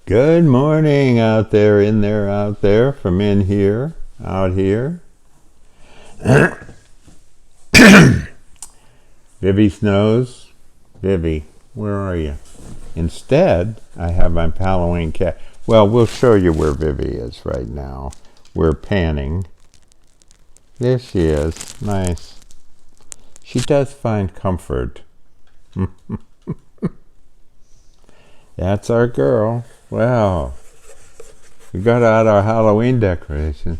Good morning out there, in there, out there, from in here, out here. Vivi Snows. Vivi, where are you? Instead, I have my Halloween cat. Well, we'll show you where Vivi is right now. We're panning. There she is. Nice. She does find comfort. That's our girl. Wow. We got out our Halloween decorations.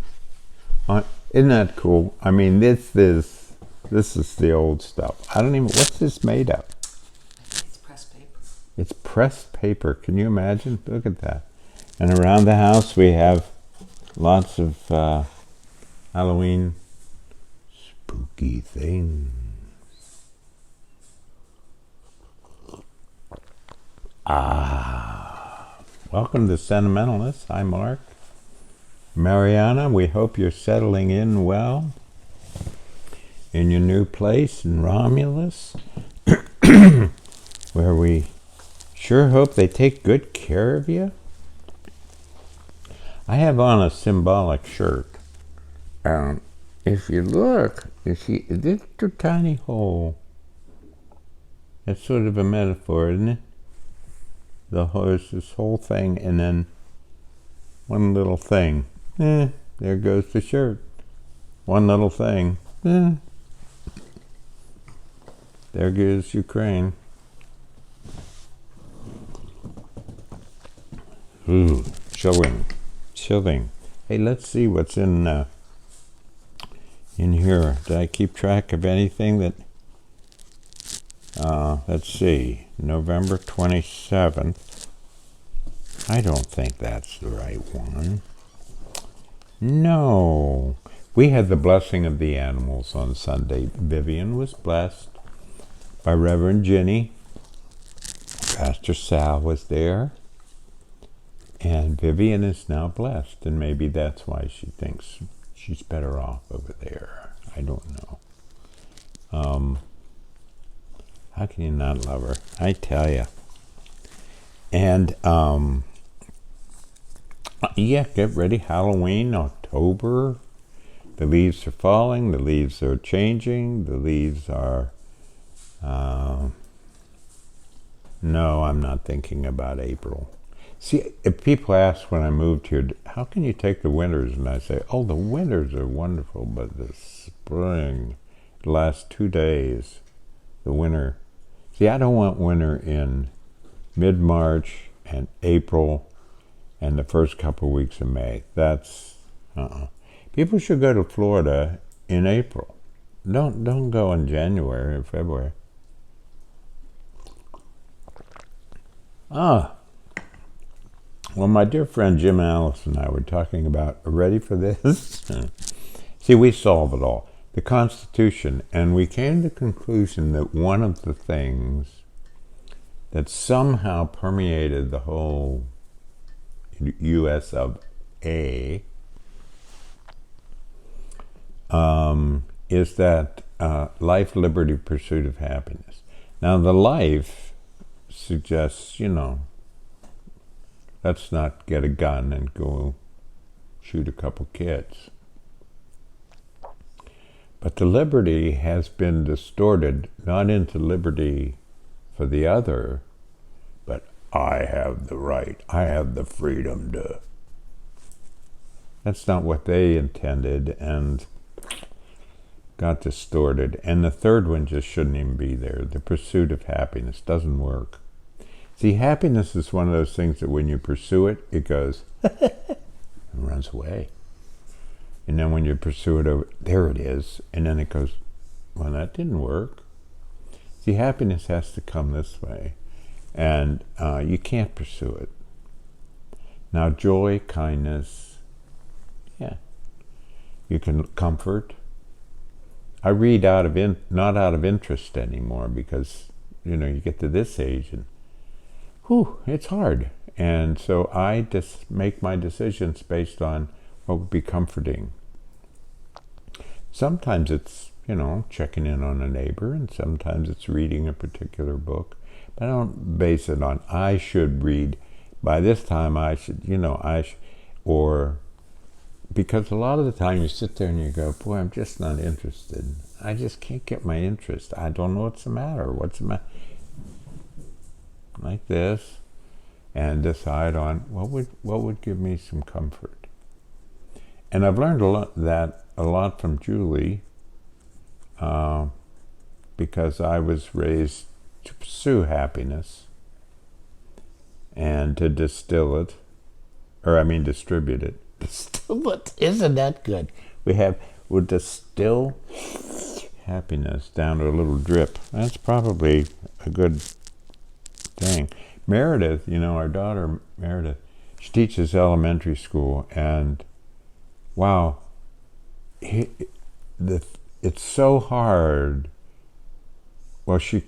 Isn't that cool? I mean, this is the old stuff. I don't even, what's this made of? It's pressed paper. It's pressed paper. Can you imagine? Look at that. And around the house we have lots of Halloween spooky things. Welcome to Sentimentalist. I'm Mark. Mariana, we hope you're settling in well in your new place in Romulus, where we sure hope they take good care of you. I have on a symbolic shirt. If you look, you see this tiny hole. It's sort of a metaphor, isn't it? There's this whole thing, and then one little thing. There goes the shirt. One little thing. There goes Ukraine. Ooh, chilling. Hey, let's see what's in here. Did I keep track of anything that? Let's see. November 27th. I don't think that's the right one. No. We had the blessing of the animals on Sunday. Vivian was blessed by Reverend Ginny. Pastor Sal was there. And Vivian is now blessed. And maybe that's why she thinks she's better off over there. I don't know. How can you not love her? I tell you. And, yeah, get ready. Halloween, October. The leaves are falling. The leaves are changing. The leaves are... no, I'm not thinking about April. See, if people ask when I moved here, how can you take the winters? And I say, oh, the winters are wonderful, but the spring, the last 2 days, the winter... See, I don't want winter in mid-March and April and the first couple of weeks of May. That's, People should go to Florida in April. Don't go in January or February. Well, my dear friend Jim Alice and I were talking about, ready for this? See, we solve it all. The Constitution, and we came to the conclusion that one of the things that somehow permeated the whole U.S. of A is that life, liberty, pursuit of happiness. Now, the life suggests, let's not get a gun and go shoot a couple kids. But the liberty has been distorted, not into liberty for the other, but I have the right, I have the freedom to. That's not what they intended and got distorted. And the third one just shouldn't even be there. The pursuit of happiness doesn't work. See, happiness is one of those things that when you pursue it, it goes and runs away. And then when you pursue it, there it is. And then it goes, well, that didn't work. See, happiness has to come this way. And you can't pursue it. Now, joy, kindness, yeah. You can comfort. I read not out of interest anymore because, you get to this age and, it's hard. And so I just make my decisions based on what would be comforting. Sometimes it's, checking in on a neighbor, and sometimes it's reading a particular book. But I don't base it on, I should read by this time I should, or because a lot of the time you sit there and you go, boy, I'm just not interested. I just can't get my interest. I don't know what's the matter. What's the matter? Like this, and decide on what would give me some comfort. And I've learned a lot from Julie, because I was raised to pursue happiness and to distill it, distribute it. Distill it, isn't that good? We'll distill happiness down to a little drip. That's probably a good thing. Meredith, our daughter Meredith, she teaches elementary school, and wow, it's so hard. Well, she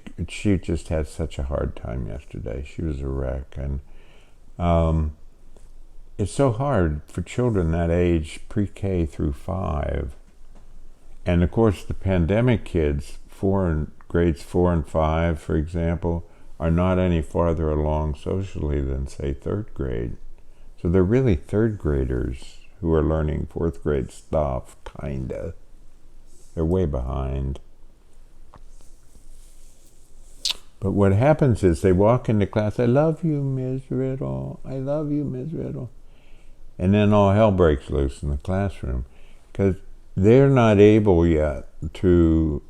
just had such a hard time yesterday. She was a wreck, and it's so hard for children that age, pre-K through 5. And of course, the pandemic kids, grades 4 and 5, for example, are not any farther along socially than, say, 3rd grade. So they're really 3rd graders who are learning 4th grade stuff, kinda. They're way behind. But what happens is they walk into class, I love you, Ms. Riddle. I love you, Ms. Riddle. And then all hell breaks loose in the classroom because they're not able yet to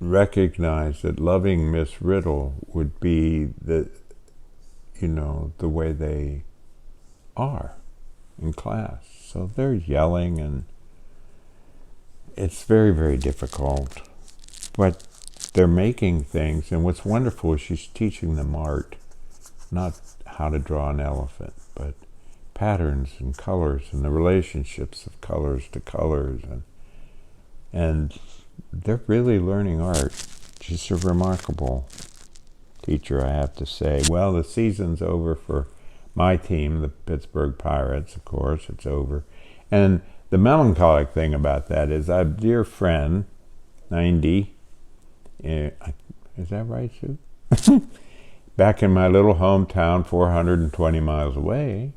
recognize that loving Miss Riddle would be the way they are in class. So they're yelling, and it's very, very difficult. But they're making things, and what's wonderful is she's teaching them art, not how to draw an elephant, but patterns and colors and the relationships of colors to colors, and they're really learning art. She's a remarkable teacher, I have to say. Well, the season's over for my team, the Pittsburgh Pirates, of course, it's over. And the melancholic thing about that is I have a dear friend, 90, is that right, Sue? Back in my little hometown, 420 miles away,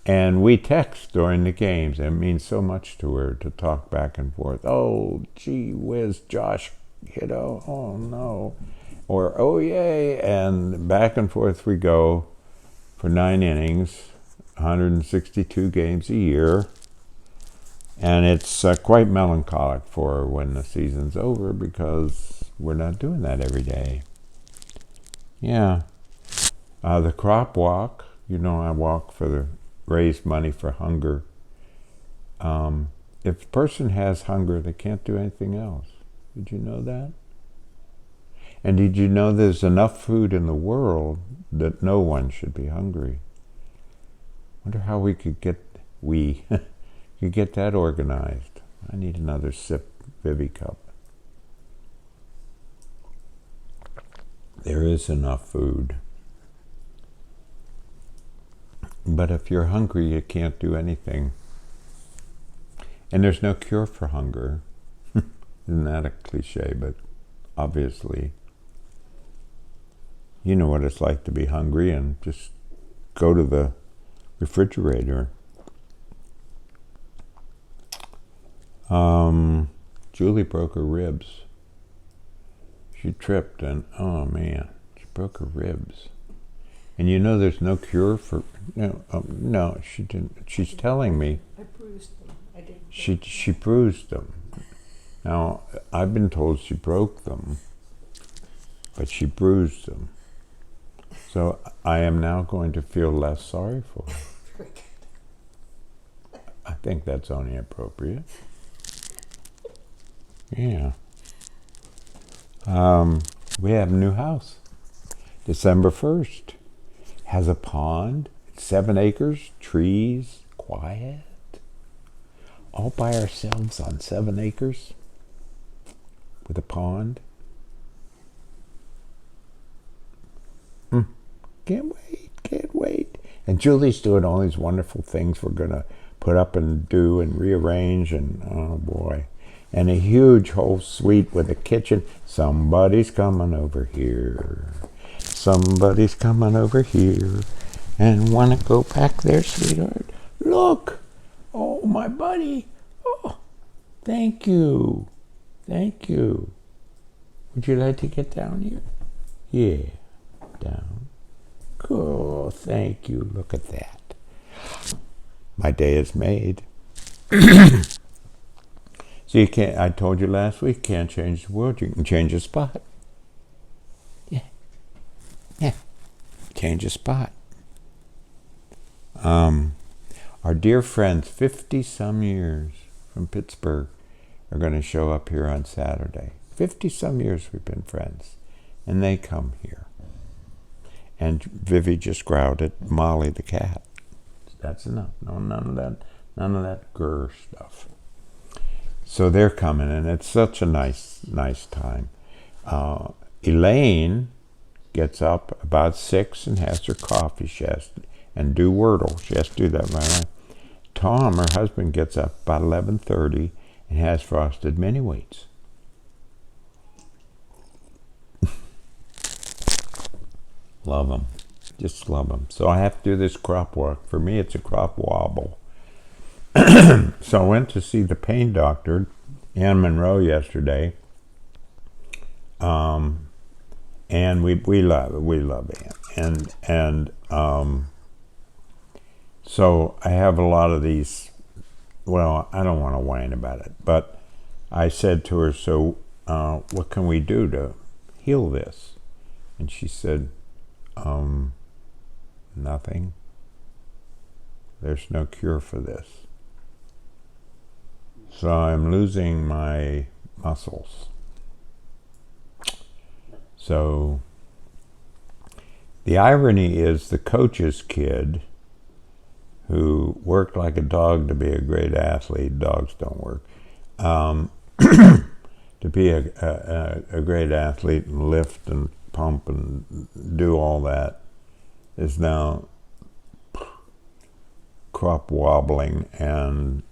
and we text during the games. It means so much to her to talk back and forth. Oh, gee whiz, Josh hit oh no. Or, oh yay, and back and forth we go for 9 innings, 162 games a year. And it's quite melancholic for her when the season's over because we're not doing that every day. Yeah. The crop walk, I walk raise money for hunger. If a person has hunger, they can't do anything else. Did you know that? And did you know there's enough food in the world that no one should be hungry? Wonder how we could get that organized. I need another sip, Vivi cup. There is enough food. But if you're hungry, you can't do anything. And there's no cure for hunger. Isn't that a cliche? But obviously, you know what it's like to be hungry and just go to the refrigerator. Julie broke her ribs. She tripped and, oh man, she broke her ribs. And there's no cure for, no, she didn't. She's telling me. I bruised them. I didn't. She bruised them. Now, I've been told she broke them, but she bruised them. So I am now going to feel less sorry for her. Very good. I think that's only appropriate. Yeah. We have a new house. December 1st. Has a pond. It's 7 acres, trees, quiet. All by ourselves on 7 acres with a pond. Can't wait. And Julie's doing all these wonderful things we're going to put up and do and rearrange, and oh boy. And a huge whole suite with a kitchen. Somebody's coming over here. Somebody's coming over here and want to go back there, sweetheart. Look. Oh, my buddy. Oh, thank you. Thank you. Would you like to get down here? Yeah. Down. Cool. Thank you. Look at that. My day is made. So you can't, I told you last week, can't change the world. You can change a spot. Yeah. Yeah. Change a spot. Our dear friends, 50-some years from Pittsburgh, are going to show up here on Saturday. 50-some years we've been friends. And they come here. And Vivi just growled at Molly the cat. That's enough. No, none of that grr stuff. So they're coming, and it's such a nice time. Elaine gets up about 6 and has her coffee. And do Wordle. She has to do that right away. Tom, her husband, gets up about 11:30 and has frosted mini wheats. Love them. Just love them. So I have to do this crop walk. For me, it's a crop wobble. So I went to see the pain doctor, Ann Monroe, yesterday. And we love Ann. And so I have a lot of these. Well, I don't want to whine about it, but I said to her, so what can we do to heal this? And she said, nothing. There's no cure for this. So I'm losing my muscles. So the irony is the coach's kid, who worked like a dog to be a great athlete — dogs don't work — to be a great athlete and lift and pump and do all that, is now crop wobbling and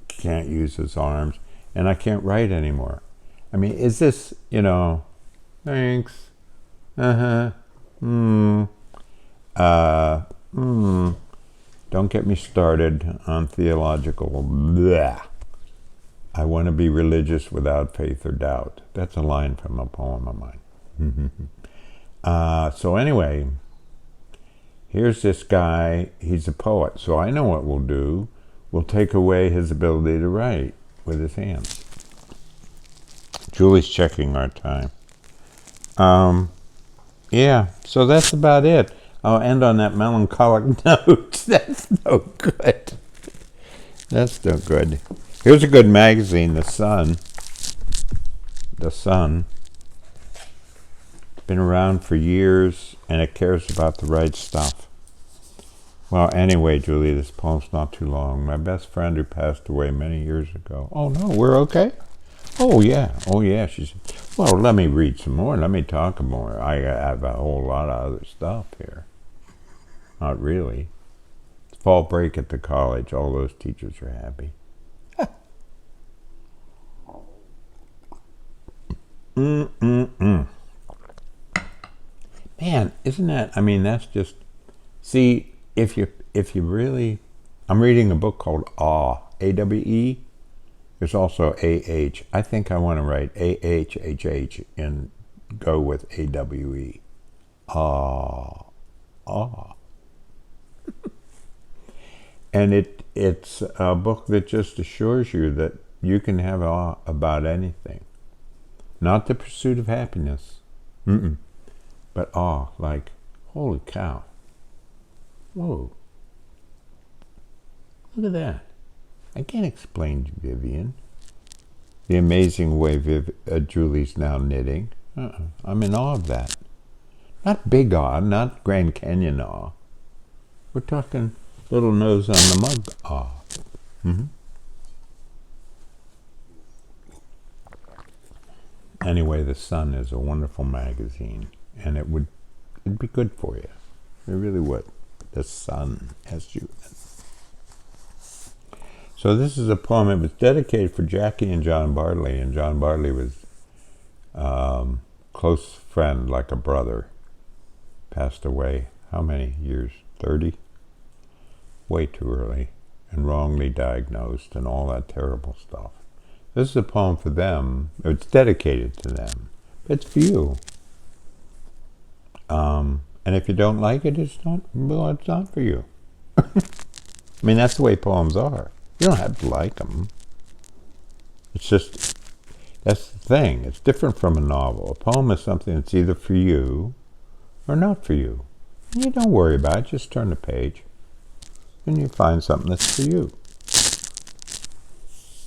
can't use his arms, and I can't write anymore. I mean, is this, thanks, don't get me started on theological blah. I want to be religious without faith or doubt. That's a line from a poem of mine. So anyway, here's this guy. He's a poet. So I know what we'll do. We'll take away his ability to write with his hands. Julie's checking our time. Yeah, so that's about it. I'll end on that melancholic note. That's no good. That's no good. Here's a good magazine, The Sun. The Sun. It's been around for years, and it cares about the right stuff. Well, anyway, Julie, this poem's not too long. My best friend who passed away many years ago. Oh, no, we're okay? Oh, yeah. She said, well, let me read some more. Let me talk more. I have a whole lot of other stuff here. Not really. It's fall break at the college. All those teachers are happy. Man, isn't that, that's just, see, if you really, I'm reading a book called Awe, A-W-E. There's also A-H. I think I want to write A-H-H-H and go with A-W-E. Awe. Awe. And it's a book that just assures you that you can have awe about anything. Not the pursuit of happiness, but awe, like, holy cow. Whoa. Look at that. I can't explain to Vivian the amazing way Julie's now knitting. I'm in awe of that. Not big awe, not Grand Canyon awe. We're talking little nose on the mug awe. Anyway, The Sun is a wonderful magazine, and it'd be good for you. It really would. The Sun, S-U-N. So this is a poem. It was dedicated for Jackie and John Bartley, and John Bartley was close friend, like a brother. passed away. How many years? 30? Way too early, and wrongly diagnosed, and all that terrible stuff. This is a poem for them. It's dedicated to them. It's for you. And if you don't like it, it's not for you. I mean, that's the way poems are. You don't have to like them. It's just, that's the thing. It's different from a novel. A poem is something that's either for you or not for you. And you don't worry about it. Just turn the page and you find something that's for you.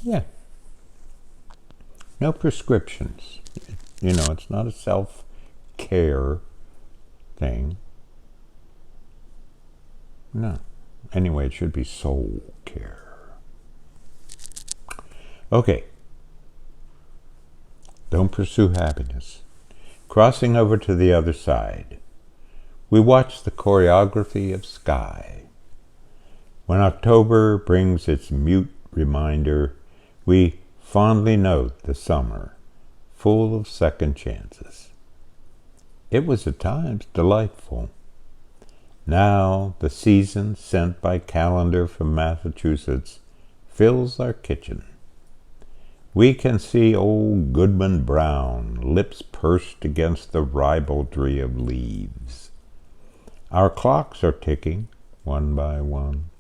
Yeah. No prescriptions. It's not a self-care thing. No. Anyway, it should be soul care. Okay. Don't pursue happiness. Crossing over to the other side, we watch the choreography of sky. When October brings its mute reminder, we fondly note the summer, full of second chances. It was at times delightful. Now the season sent by calendar from Massachusetts fills our kitchen. We can see old Goodman Brown, lips pursed against the ribaldry of leaves. Our clocks are ticking, one by one.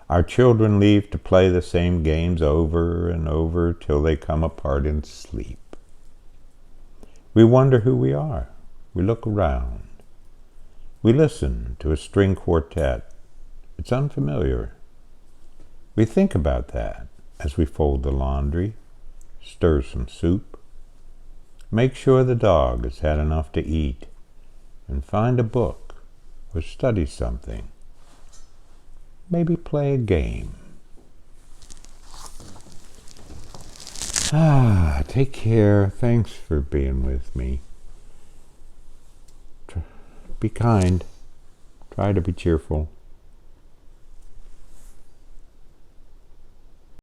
Our children leave to play the same games over and over till they come apart in sleep. We wonder who we are. We look around. We listen to a string quartet. It's unfamiliar. We think about that as we fold the laundry, stir some soup, make sure the dog has had enough to eat, and find a book or study something. Maybe play a game. Take care. Thanks for being with me. Be kind. Try to be cheerful.